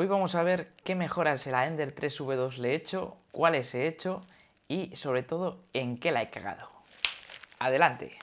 Hoy vamos a ver qué mejoras en la Ender 3V2 le he hecho, cuáles he hecho y sobre todo en qué la he cagado. ¡Adelante!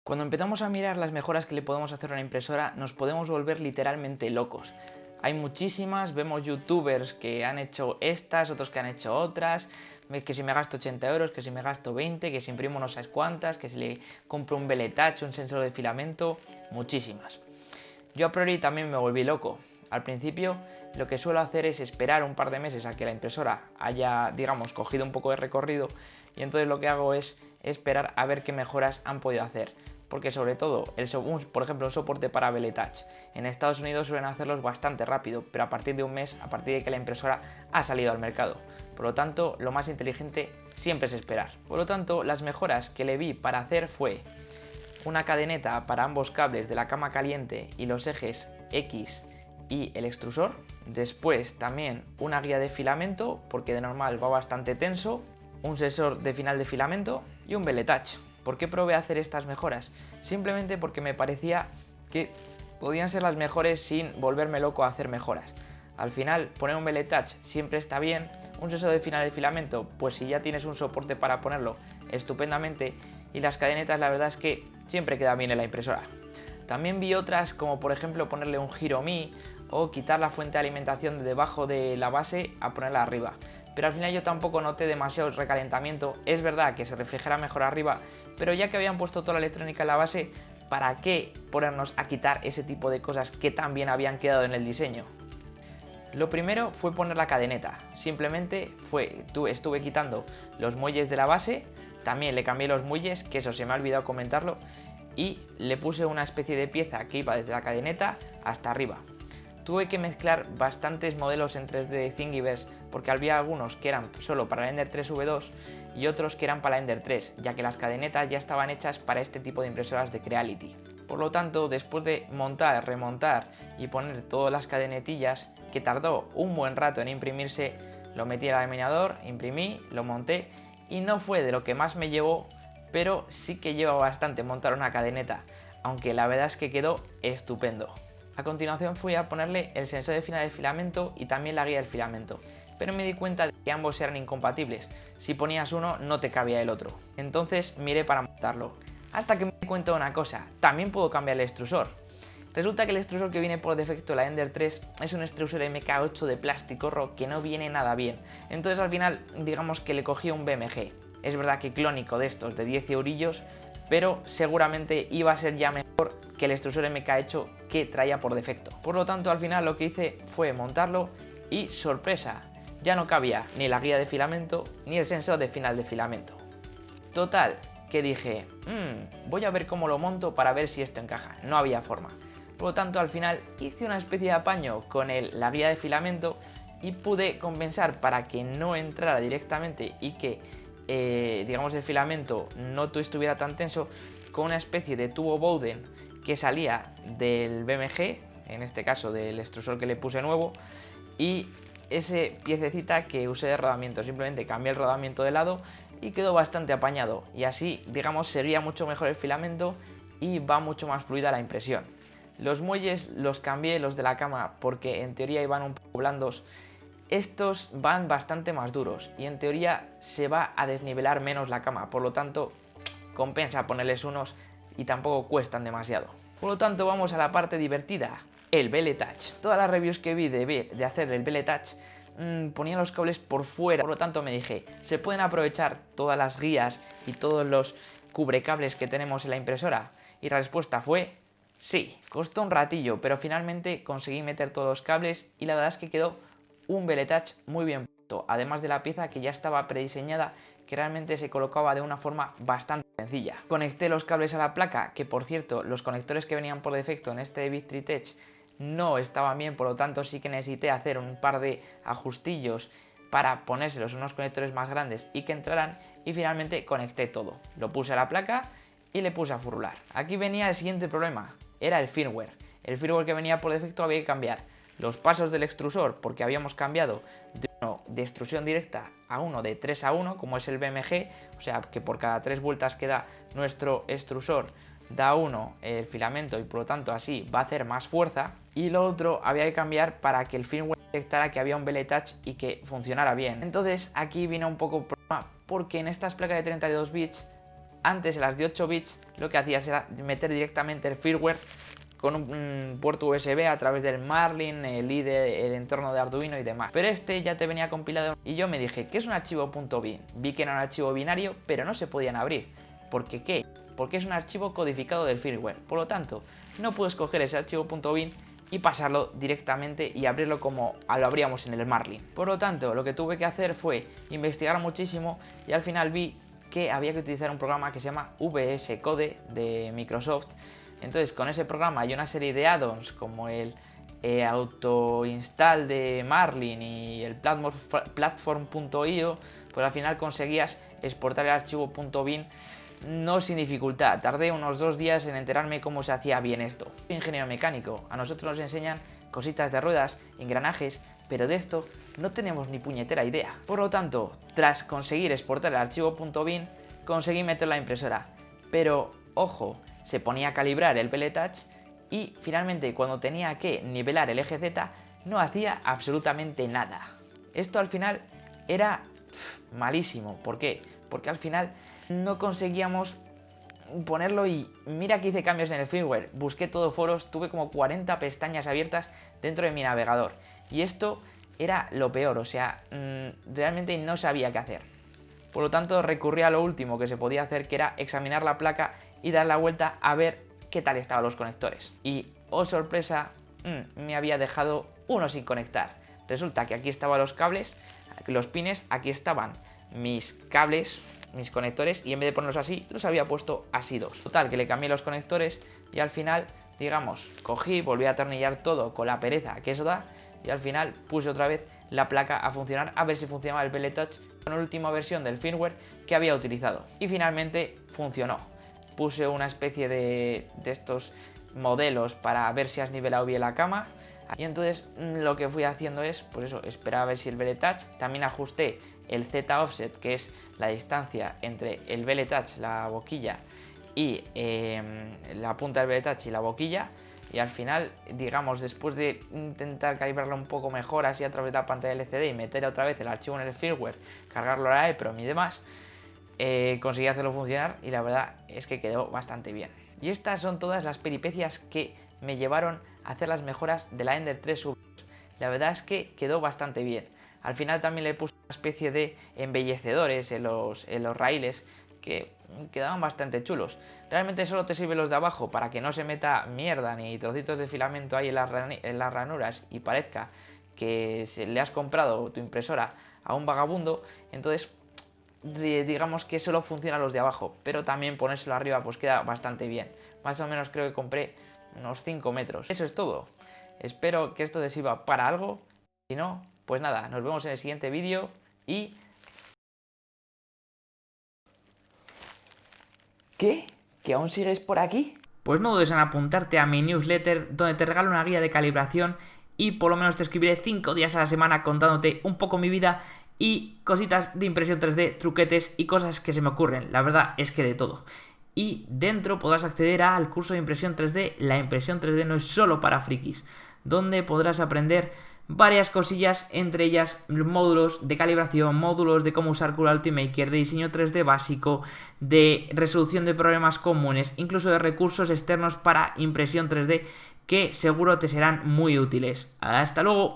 Cuando empezamos a mirar las mejoras que le podemos hacer a una impresora, nos podemos volver literalmente locos. Hay muchísimas, vemos youtubers que han hecho estas, otros que han hecho otras, que si me gasto 80 euros, que si me gasto 20, que si imprimo no sabes cuántas, que si le compro un Belle-Touch, un sensor de filamento, muchísimas. Yo a priori también me volví loco. Al principio lo que suelo hacer es esperar un par de meses a que la impresora haya, digamos, cogido un poco de recorrido y entonces lo que hago es esperar a ver qué mejoras han podido hacer. Porque sobre todo, por ejemplo, un soporte para Belle-Touch. En Estados Unidos suelen hacerlos bastante rápido, pero a partir de un mes, a partir de que la impresora ha salido al mercado. Por lo tanto, lo más inteligente siempre es esperar. Por lo tanto, las mejoras que le vi para hacer fue una cadeneta para ambos cables de la cama caliente y los ejes X y el extrusor. Después también una guía de filamento, porque de normal va bastante tenso, un sensor de final de filamento y un Belle-Touch. ¿Por qué probé hacer estas mejoras? Simplemente porque me parecía que podían ser las mejores sin volverme loco a hacer mejoras. Al final, poner un Belle-Touch siempre está bien, un sensor de final de filamento, pues si ya tienes un soporte para ponerlo, estupendamente, y las cadenetas la verdad es que siempre queda bien en la impresora. También vi otras como por ejemplo ponerle un Hiromi o quitar la fuente de alimentación de debajo de la base a ponerla arriba. Pero al final yo tampoco noté demasiado recalentamiento. Es verdad que se reflejara mejor arriba, pero ya que habían puesto toda la electrónica en la base, ¿para qué ponernos a quitar ese tipo de cosas que tan bien habían quedado en el diseño? Lo primero fue poner la cadeneta. Simplemente estuve quitando los muelles de la base, también le cambié los muelles, que eso se me ha olvidado comentarlo, y le puse una especie de pieza que iba desde la cadeneta hasta arriba. Tuve que mezclar bastantes modelos en 3D de Thingiverse porque había algunos que eran solo para la Ender 3V2 y otros que eran para la Ender 3, ya que las cadenetas ya estaban hechas para este tipo de impresoras de Creality. Por lo tanto, después de montar, remontar y poner todas las cadenetillas, que tardó un buen rato en imprimirse, lo metí al laminador, imprimí, lo monté y no fue de lo que más me llevó, pero sí que lleva bastante montar una cadeneta, aunque la verdad es que quedó estupendo. A continuación fui a ponerle el sensor de final de filamento y también la guía del filamento, pero me di cuenta de que ambos eran incompatibles. Si ponías uno no te cabía el otro. Entonces miré para montarlo. Hasta que me di cuenta de una cosa, también puedo cambiar el extrusor. Resulta que el extrusor que viene por defecto de la Ender 3 es un extrusor MK8 de plástico rojo que no viene nada bien. Entonces al final digamos que le cogí un BMG. Es verdad que clónico de estos de 10 eurillos, pero seguramente iba a ser ya mejor que el extrusor MK8 que traía por defecto. Por lo tanto, al final lo que hice fue montarlo y sorpresa, ya no cabía ni la guía de filamento ni el sensor de final de filamento. Total, que dije, voy a ver cómo lo monto para ver si esto encaja. No había forma. Por lo tanto, al final hice una especie de apaño con la guía de filamento y pude compensar para que no entrara directamente y que digamos el filamento no estuviera tan tenso con una especie de tubo Bowden que salía del BMG, en este caso del extrusor que le puse nuevo, y ese piececita que usé de rodamiento. Simplemente cambié el rodamiento de lado y quedó bastante apañado y así digamos seguía mucho mejor el filamento y va mucho más fluida la impresión. Los muelles los cambié, los de la cama, porque en teoría iban un poco blandos. Estos van bastante más duros y en teoría se va a desnivelar menos la cama, por lo tanto compensa ponerles unos y tampoco cuestan demasiado. Por lo tanto vamos a la parte divertida, el Belle-Touch. Todas las reviews que vi de hacer el Belle-Touch ponían los cables por fuera, por lo tanto me dije, ¿se pueden aprovechar todas las guías y todos los cubrecables que tenemos en la impresora? Y la respuesta fue sí. Costó un ratillo, pero finalmente conseguí meter todos los cables y la verdad es que quedó un Belle-Touch muy bien puesto, además de la pieza que ya estaba prediseñada, que realmente se colocaba de una forma bastante sencilla. Conecté los cables a la placa, que por cierto los conectores que venían por defecto en este Victreetech no estaban bien, por lo tanto sí que necesité hacer un par de ajustillos para ponérselos unos conectores más grandes y que entraran, y finalmente conecté todo. Lo puse a la placa y le puse a furular. Aquí venía el siguiente problema, era el firmware. el firmware que venía por defecto había que cambiar los pasos del extrusor, porque habíamos cambiado de uno de extrusión directa a uno de 3-1, como es el BMG, o sea que por cada 3 vueltas que da nuestro extrusor da 1 el filamento y por lo tanto así va a hacer más fuerza. Y lo otro había que cambiar para que el firmware detectara que había un belly touch y que funcionara bien. Entonces aquí vino un poco el problema, porque en estas placas de 32 bits, antes en las de 8 bits, lo que hacías era meter directamente el firmware con un puerto USB a través del Marlin, el IDE, el entorno de Arduino y demás. Pero este ya te venía compilado y yo me dije, ¿qué es un archivo .bin? Vi que era un archivo binario, pero no se podían abrir. ¿Por qué qué? Porque es un archivo codificado del firmware. Por lo tanto, no puedes coger ese archivo .bin y pasarlo directamente y abrirlo como lo abríamos en el Marlin. Por lo tanto, lo que tuve que hacer fue investigar muchísimo y al final vi que había que utilizar un programa que se llama VS Code de Microsoft. Entonces con ese programa hay una serie de add-ons como el auto install de Marlin y el platform.io, pues al final conseguías exportar el archivo .bin no sin dificultad. Tardé unos 2 días en enterarme cómo se hacía bien esto. Soy ingeniero mecánico, a nosotros nos enseñan cositas de ruedas, engranajes, pero de esto no tenemos ni puñetera idea. Por lo tanto, tras conseguir exportar el archivo .bin, conseguí meterlo a la impresora. Pero, ojo, se ponía a calibrar el belly touch y finalmente cuando tenía que nivelar el eje Z no hacía absolutamente nada. Esto al final era malísimo. ¿Por qué? Porque al final no conseguíamos ponerlo y mira que hice cambios en el firmware, busqué todo foros, tuve como 40 pestañas abiertas dentro de mi navegador y esto era lo peor, o sea, realmente no sabía qué hacer. Por lo tanto recurrí a lo último que se podía hacer, que era examinar la placa y dar la vuelta a ver qué tal estaban los conectores. Y, oh sorpresa, me había dejado uno sin conectar. Resulta que aquí estaban los cables, los pines, aquí estaban mis cables, mis conectores, y en vez de ponerlos así, los había puesto así dos. Total, que le cambié los conectores y al final, digamos, cogí, volví a atornillar todo con la pereza que eso da y al final puse otra vez la placa a funcionar a ver si funcionaba el belly touch con la última versión del firmware que había utilizado. Y finalmente funcionó. Puse una especie de estos modelos para ver si has nivelado bien la cama. Y entonces lo que fui haciendo es, pues eso, esperar a ver si el belly touch. También ajusté el Z offset, que es la distancia entre el belly touch, la boquilla, y la punta del belly touch y la boquilla. Y al final, digamos, después de intentar calibrarlo un poco mejor así a través de la pantalla LCD y meter otra vez el archivo en el firmware, cargarlo a la EEPROM y demás, conseguí hacerlo funcionar y la verdad es que quedó bastante bien. Y estas son todas las peripecias que me llevaron a hacer las mejoras de la Ender 3 Sub. La verdad es que quedó bastante bien. Al final también le puse una especie de embellecedores en los raíles que quedaban bastante chulos. Realmente solo te sirven los de abajo para que no se meta mierda ni trocitos de filamento ahí en las ranuras y parezca que le has comprado tu impresora a un vagabundo. Entonces digamos que solo funcionan los de abajo, pero también ponérselo arriba pues queda bastante bien. Más o menos creo que compré unos 5 metros. Eso es todo. Espero que esto te sirva para algo. Si no, pues nada, nos vemos en el siguiente vídeo y... ¿Qué? ¿Que aún sigues por aquí? Pues no dudes en apuntarte a mi newsletter donde te regalo una guía de calibración y por lo menos te escribiré 5 días a la semana contándote un poco mi vida y cositas de impresión 3D, truquetes y cosas que se me ocurren. La verdad es que de todo. Y dentro podrás acceder al curso de impresión 3D. La impresión 3D no es solo para frikis, donde podrás aprender varias cosillas, entre ellas módulos de calibración, módulos de cómo usar Cura Ultimaker, de diseño 3D básico, de resolución de problemas comunes, incluso de recursos externos para impresión 3D que seguro te serán muy útiles. ¡Hasta luego!